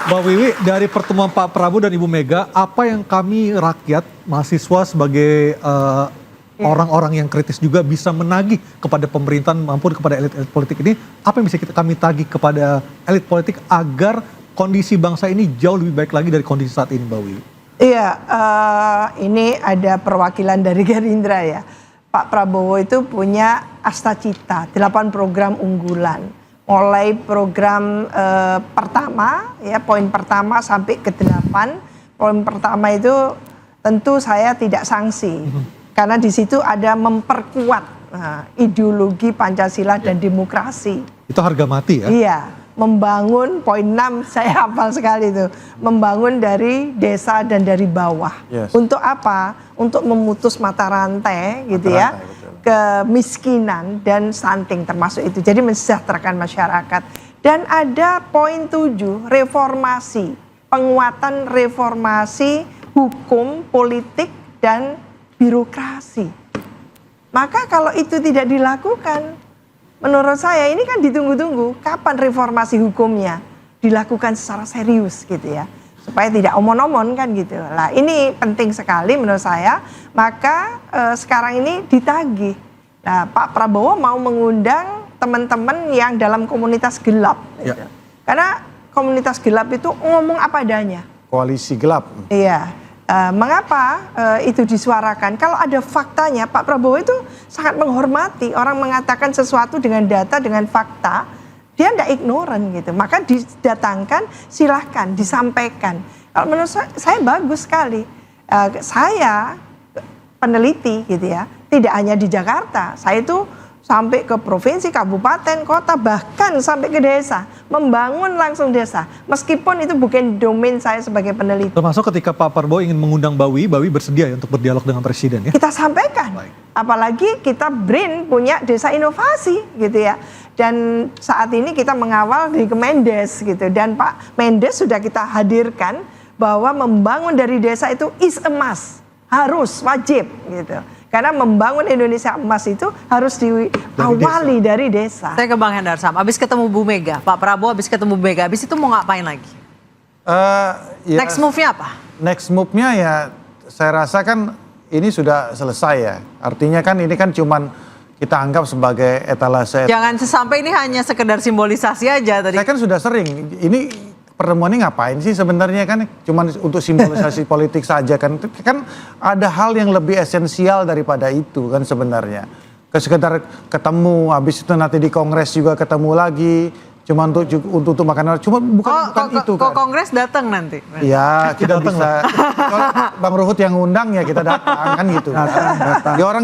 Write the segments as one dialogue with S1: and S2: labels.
S1: Mbak Wiwi, dari pertemuan Pak Prabowo dan Ibu Mega, apa yang kami rakyat, mahasiswa sebagai orang-orang yang kritis juga bisa menagih kepada pemerintahan maupun kepada elit-elit politik ini, apa yang bisa kami tagih kepada elit politik agar kondisi bangsa ini jauh lebih baik lagi dari kondisi saat ini, Mbak Wiwi?
S2: Iya, ini ada perwakilan dari Gerindra ya. Pak Prabowo itu punya Astacita, 8 program unggulan. Mulai program pertama, ya poin pertama sampai ke 8. Poin pertama itu tentu saya tidak sanksi. Karena di situ ada memperkuat ideologi Pancasila dan demokrasi.
S1: Itu harga mati ya?
S2: Iya, membangun poin 6 saya hafal sekali itu. Membangun dari desa dan dari bawah.
S3: Yes.
S2: Untuk apa? Untuk memutus mata rantai gitu ya. Kemiskinan dan stunting termasuk itu. Jadi mensejahterakan masyarakat. Dan ada poin 7, reformasi. Penguatan reformasi hukum, politik, dan birokrasi. Maka kalau itu tidak dilakukan, menurut saya ini kan ditunggu-tunggu kapan reformasi hukumnya dilakukan secara serius gitu ya. Supaya tidak omon-omon kan gitu. Nah ini penting sekali menurut saya. Maka sekarang ini ditagih. Nah Pak Prabowo mau mengundang teman-teman yang dalam komunitas gelap. Gitu.
S1: Ya.
S2: Karena komunitas gelap itu ngomong apa adanya.
S3: Koalisi gelap.
S2: Iya. Mengapa itu disuarakan? Kalau ada faktanya, Pak Prabowo itu sangat menghormati orang mengatakan sesuatu dengan data, dengan fakta, dia tidak ignoran gitu. Maka didatangkan, silahkan disampaikan. Kalau menurut saya bagus sekali. Saya peneliti gitu ya, tidak hanya di Jakarta. Saya itu sampai ke provinsi, kabupaten, kota, bahkan sampai ke desa. Membangun langsung desa. Meskipun itu bukan domain saya sebagai peneliti.
S1: Termasuk ketika Pak Prabowo ingin mengundang Mbak Wiwi bersedia ya untuk berdialog dengan Presiden ya?
S2: Kita sampaikan.
S1: Baik.
S2: Apalagi kita BRIN punya desa inovasi gitu ya. Dan saat ini kita mengawal di Kemendes gitu. Dan Pak Mendes sudah kita hadirkan bahwa membangun dari desa itu is a must. Harus, wajib gitu. Karena membangun Indonesia emas itu harus diawali dari desa.
S4: Saya ke Bang Hendarsam, habis ketemu Bu Mega, Pak Prabowo habis ketemu Bu Mega, habis itu mau ngapain lagi?
S3: Ya,
S4: Next move-nya apa?
S3: Next move-nya ya saya rasa kan ini sudah selesai ya. Artinya kan ini kan cuman kita anggap sebagai etalase.
S4: Jangan sampai ini hanya sekedar simbolisasi aja tadi.
S3: Saya kan sudah sering, ini pertemuan ini ngapain sih sebenarnya kan cuman untuk simbolisasi politik saja kan ada hal yang lebih esensial daripada itu kan sebenarnya. Sekedar ketemu habis itu nanti di kongres juga ketemu lagi cuma untuk makan cuma bukan itu kan.
S4: Kongres datang nanti.
S3: Iya, kita bisa. Kalau Bang Ruhut yang undang ya kita datang kan gitu. Datang. Ya orang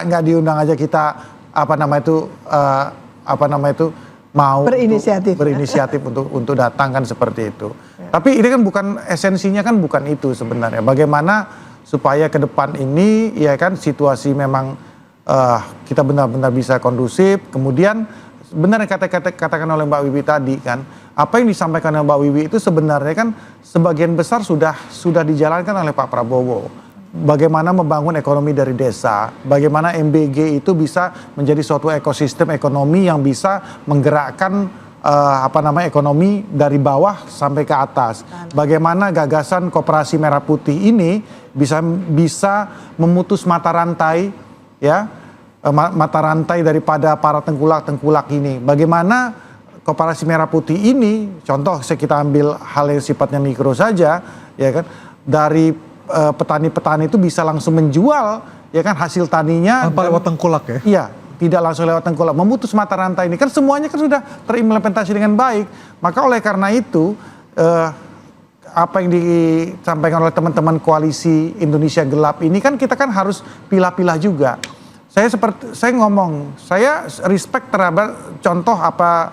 S3: nggak diundang aja kita apa nama itu mau berinisiatif untuk datang kan seperti itu. Ya. Tapi ini kan bukan esensinya kan bukan itu sebenarnya. Bagaimana supaya ke depan ini ya kan situasi memang kita benar-benar bisa kondusif. Kemudian benar yang katakan oleh Mbak Wiwi tadi kan, apa yang disampaikan oleh Mbak Wiwi itu sebenarnya kan sebagian besar sudah dijalankan oleh Pak Prabowo. Bagaimana membangun ekonomi dari desa, bagaimana MBG itu bisa menjadi suatu ekosistem ekonomi yang bisa menggerakkan ekonomi dari bawah sampai ke atas. Bagaimana gagasan Koperasi Merah Putih ini bisa memutus mata rantai ya, mata rantai daripada para tengkulak ini. Bagaimana Koperasi Merah Putih ini, contoh kita ambil hal yang sifatnya mikro saja, ya kan, dari petani-petani itu bisa langsung menjual ya kan hasil taninya
S1: tanpa lewat tengkulak ya? Iya,
S3: tidak langsung lewat tengkulak, memutus mata rantai ini kan semuanya kan sudah terimplementasi dengan baik. Maka oleh karena itu apa yang disampaikan oleh teman-teman koalisi Indonesia Gelap ini kan kita kan harus pilah-pilah juga. Saya respect terhadap contoh apa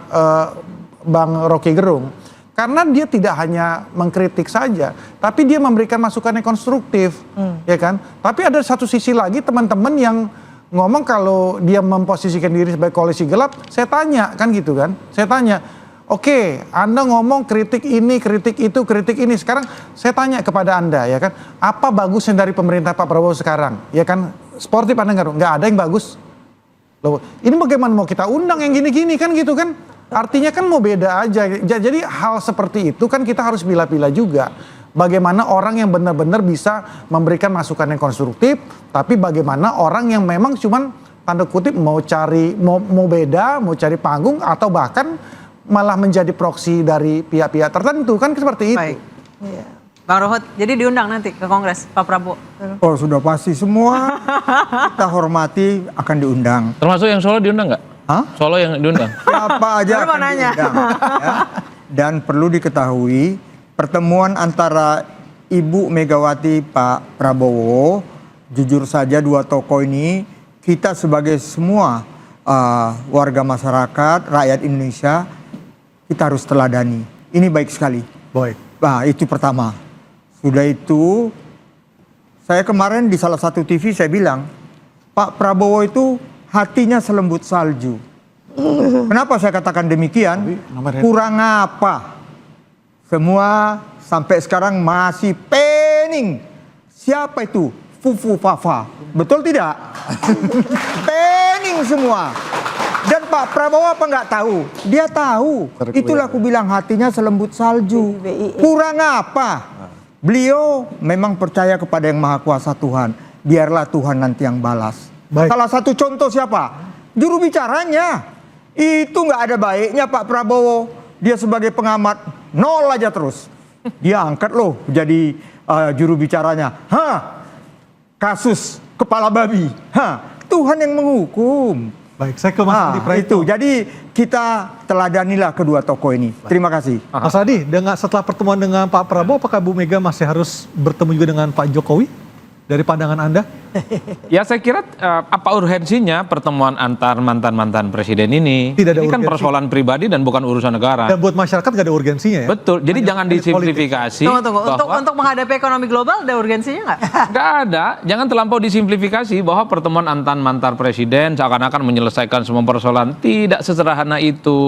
S3: Bang Rocky Gerung. Karena dia tidak hanya mengkritik saja, tapi dia memberikan masukan yang konstruktif, ya kan? Tapi ada satu sisi lagi teman-teman yang ngomong kalau dia memposisikan diri sebagai koalisi gelap, saya tanya kan gitu kan? Saya tanya, oke, Anda ngomong kritik ini, kritik itu, kritik ini. Sekarang saya tanya kepada Anda, ya kan? Apa bagusnya dari pemerintah Pak Prabowo sekarang? Ya kan? Sportif Anda nggak ada yang bagus. Loh, ini bagaimana mau kita undang yang gini-gini kan gitu kan? Artinya kan mau beda aja. Jadi hal seperti itu kan kita harus pilah-pilah juga. Bagaimana orang yang benar-benar bisa memberikan masukan yang konstruktif, tapi bagaimana orang yang memang cuman tanda kutip mau beda, mau cari panggung, atau bahkan malah menjadi proksi dari pihak-pihak tertentu, kan seperti itu.
S4: Baik. Bang Ruhut, jadi diundang nanti ke Kongres Pak Prabowo.
S5: Oh sudah pasti, semua kita hormati akan diundang.
S6: Termasuk yang Solo diundang nggak?
S5: Hah?
S6: Solo yang diundang?
S5: Siapa aja
S4: Baru mau
S5: akan
S4: nanya.
S5: diundang. Ya. Dan perlu diketahui pertemuan antara Ibu Megawati Pak Prabowo, jujur saja dua tokoh ini kita sebagai semua warga masyarakat, rakyat Indonesia, kita harus teladani. Ini baik sekali.
S1: Baik.
S5: Nah, itu pertama. Sudah itu, saya kemarin di salah satu TV saya bilang, Pak Prabowo itu hatinya selembut salju. Kenapa saya katakan demikian? Kurang apa? Semua sampai sekarang masih pening. Siapa itu? Fufu Fafa. Betul tidak? Pening semua. Dan Pak Prabowo apa nggak tahu? Dia tahu. Itulah aku bilang hatinya selembut salju. Kurang apa? Beliau memang percaya kepada yang Maha Kuasa Tuhan. Biarlah Tuhan nanti yang balas.
S1: Baik.
S5: Salah satu contoh siapa? Juru bicaranya. Itu nggak ada baiknya Pak Prabowo. Dia sebagai pengamat nol aja terus. Dia angkat loh jadi juru bicaranya. Kasus kepala babi. Tuhan yang menghukum.
S1: Baik, saya ke Mas Adi Praetno.
S5: Itu. Jadi kita teladanilah kedua tokoh ini. Terima kasih.
S1: Mas Adi, setelah pertemuan dengan Pak Prabowo, apakah Bu Mega masih harus bertemu juga dengan Pak Jokowi? Dari pandangan Anda?
S6: Ya saya kira apa urgensinya pertemuan antar mantan-mantan presiden ini?
S1: Tidak ada
S6: Ini kan
S1: urgensi.
S6: persoalan pribadi dan bukan urusan negara.
S1: Dan buat masyarakat nggak ada urgensinya ya?
S6: Betul, jadi
S1: Hanya
S6: jangan
S1: elit
S6: disimplifikasi.
S4: Tunggu.
S6: bahwa-
S4: Untuk menghadapi ekonomi global ada urgensinya nggak?
S6: Nggak ada, jangan terlampau disimplifikasi bahwa pertemuan antar mantan presiden seakan-akan menyelesaikan semua persoalan. Tidak sesederhana itu.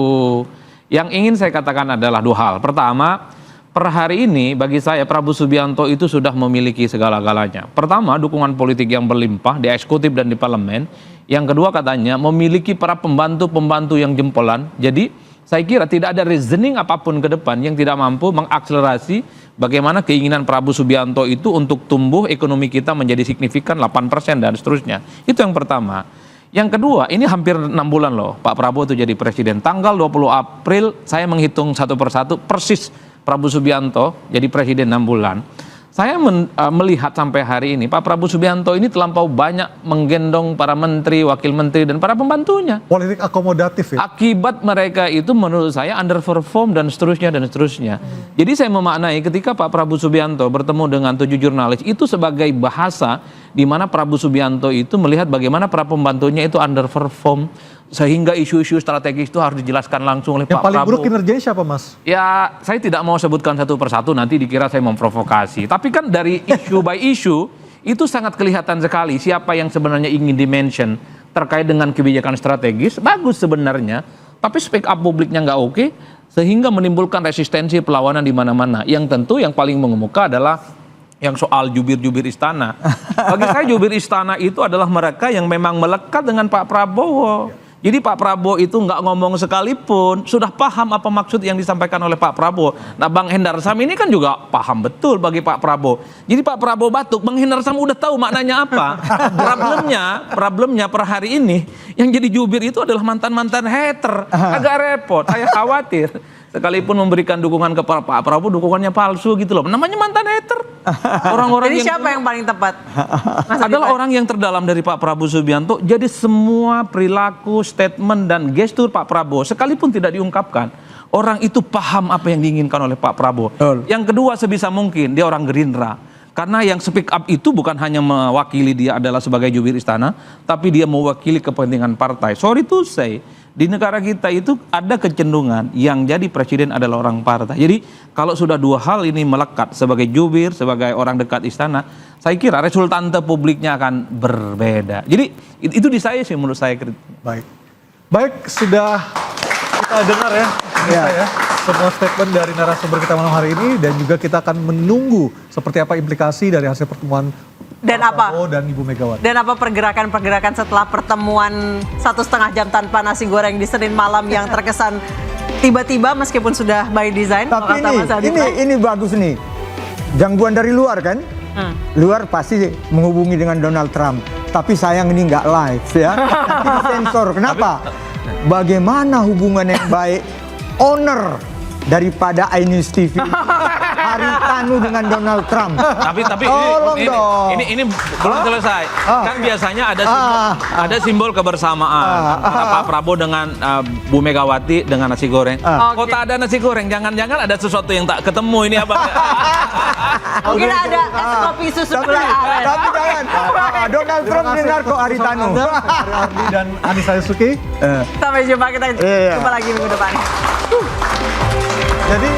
S6: Yang ingin saya katakan adalah dua hal. Pertama, per hari ini bagi saya Prabowo Subianto itu sudah memiliki segala-galanya. Pertama, dukungan politik yang berlimpah di eksekutif dan di parlemen. Yang kedua katanya memiliki para pembantu-pembantu yang jempolan. Jadi saya kira tidak ada reasoning apapun ke depan yang tidak mampu mengakselerasi bagaimana keinginan Prabowo Subianto itu untuk tumbuh ekonomi kita menjadi signifikan 8% dan seterusnya. Itu yang pertama. Yang kedua, ini hampir 6 bulan loh Pak Prabowo itu jadi presiden. Tanggal 20 April saya menghitung satu persatu persis Prabowo Subianto jadi presiden 6 bulan. Saya melihat sampai hari ini Pak Prabowo Subianto ini terlampau banyak menggendong para menteri, wakil menteri dan para pembantunya.
S1: Politik akomodatif ya?
S6: Akibat mereka itu menurut saya underperform dan seterusnya dan seterusnya. Jadi saya memaknai ketika Pak Prabowo Subianto bertemu dengan 7 jurnalis itu sebagai bahasa di mana Prabowo Subianto itu melihat bagaimana para pembantunya itu underperform sehingga isu-isu strategis itu harus dijelaskan langsung oleh
S1: Yang
S6: Pak
S1: paling buruk
S6: Prabowo.
S1: kinerjanya siapa Mas?
S6: Ya, saya tidak mau sebutkan satu persatu, nanti dikira saya memprovokasi. Tapi kan dari issue by issue, itu sangat kelihatan sekali siapa yang sebenarnya ingin dimention terkait dengan kebijakan strategis. Bagus sebenarnya, tapi speak up publiknya nggak oke, sehingga menimbulkan resistensi perlawanan di mana-mana. Yang tentu yang paling mengemuka adalah yang soal jubir-jubir istana. Bagi saya jubir istana itu adalah mereka yang memang melekat dengan Pak Prabowo. Jadi Pak Prabowo itu nggak ngomong sekalipun sudah paham apa maksud yang disampaikan oleh Pak Prabowo. Nah Bang Hendar Sam ini kan juga paham betul bagi Pak Prabowo. Jadi Pak Prabowo batuk, Bang Hendar Sam udah tahu maknanya apa. Problemnya per hari ini yang jadi jubir itu adalah mantan-mantan hater. Agak repot, saya khawatir. Sekalipun memberikan dukungan ke Pak Prabowo, dukungannya palsu gitu loh. Namanya mantan hater. Orang-orang
S4: Jadi siapa yang paling tepat? Mas Adi
S6: adalah
S4: Praetno.
S6: orang yang terdalam dari Pak Prabowo Subianto. Jadi semua perilaku, statement dan gestur Pak Prabowo sekalipun tidak diungkapkan, orang itu paham apa yang diinginkan oleh Pak Prabowo.
S5: Betul.
S6: Yang kedua sebisa mungkin dia orang Gerindra. Karena yang speak up itu bukan hanya mewakili dia adalah sebagai jubir istana, tapi dia mewakili kepentingan partai. Sorry to say, di negara kita itu ada kecenderungan yang jadi presiden adalah orang partai. Jadi kalau sudah dua hal ini melekat sebagai jubir, sebagai orang dekat istana, saya kira resultante publiknya akan berbeda. Jadi itu di saya sih menurut saya kritik.
S1: Baik, sudah kita dengar ya, semua statement dari narasumber kita malam hari ini, dan juga kita akan menunggu seperti apa implikasi dari hasil pertemuan
S4: Dan
S1: Pak
S4: apa?
S1: Prabowo dan Ibu Megawati.
S4: Dan apa pergerakan-pergerakan setelah pertemuan 1,5 jam tanpa nasi goreng di Senin malam yang terkesan tiba-tiba meskipun sudah by design.
S5: Tapi
S4: kata Mas Adi Pray.
S5: ini bagus nih. Gangguan dari luar kan? Luar pasti menghubungi dengan Donald Trump. Tapi sayang ini nggak live ya. Nanti disensor. Kenapa? Bagaimana hubungan yang baik owner daripada iNews TV Haritanu dengan Donald Trump?
S6: Tapi
S5: Tolong dong.
S6: ini belum selesai. Kan biasanya ada simbol kebersamaan antara Pak Prabowo dengan Bu Megawati dengan nasi goreng. Kok tak ada nasi goreng? Jangan-jangan ada sesuatu yang tak ketemu ini apa?
S4: Mungkin ada es kopi susu
S5: Tapi
S4: gula aren.
S5: jangan. Donald Trump dengar kok Haritanu.
S1: Ardi dan Anissa Yasuki.
S4: Sampai jumpa, kita
S5: Iya.
S4: jumpa lagi minggu depan.
S3: Jadi